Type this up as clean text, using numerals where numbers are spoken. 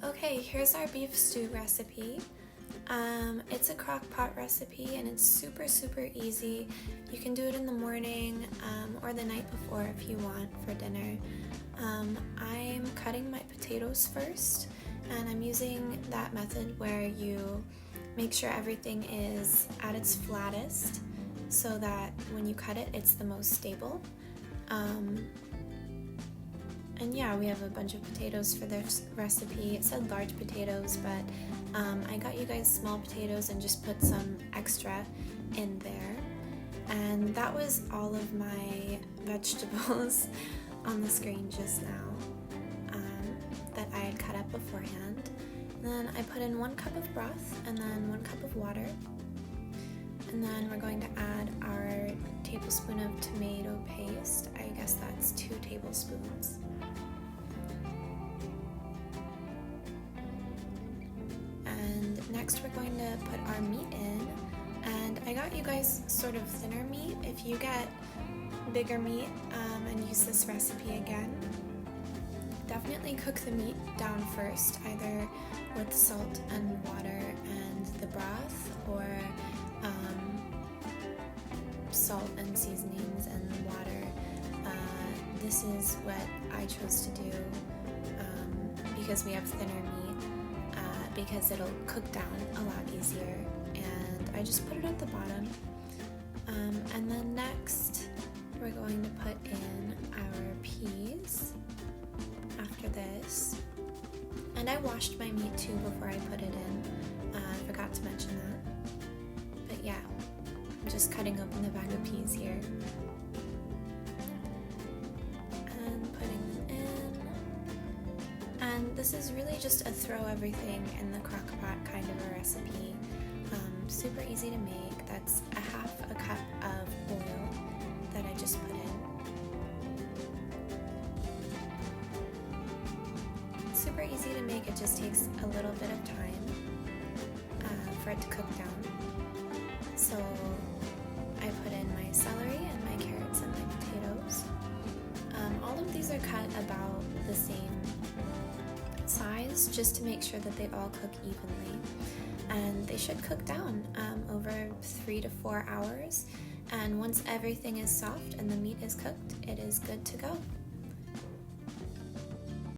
Okay, here's our beef stew recipe. It's a crock pot recipe and it's super easy. You can do it in the morning or the night before if you want for dinner. I'm cutting my potatoes first, and I'm using that method where you make sure everything is at its flattest so that when you cut it, it's the most stable. And yeah, we have a bunch of potatoes for this recipe. It said large potatoes, but I got you guys small potatoes and just put some extra in there. And that was all of my vegetables on the screen just now that I had cut up beforehand. And then I put in 1 cup of broth and then 1 cup of water. And then we're going to add our tablespoon of tomato paste. I guess that's 2 tablespoons. And next we're going to put our meat in. And I got you guys sort of thinner meat. If you get bigger meat and use this recipe again, definitely cook the meat down first, either with salt and water and the broth, or salt and seasonings and water. This is what I chose to do because we have thinner meat, because it'll cook down a lot easier, and I just put it at the bottom. And then next we're going to put in our peas after this. And I washed my meat too before I put it in. I forgot to mention that. But yeah, I'm just cutting open the bag of peas here. And putting them in. And this is really just a throw everything in the crock pot kind of a recipe. Super easy to make. That's a 1/2 cup of oil that I just put in. Super easy to make, it just takes a little bit of time for it to cook down. So I put in my celery and my carrots and my potatoes. All of these are cut about the same size, just to make sure that they all cook evenly. And they should cook down over 3 to 4 hours. And once everything is soft and the meat is cooked, it is good to go.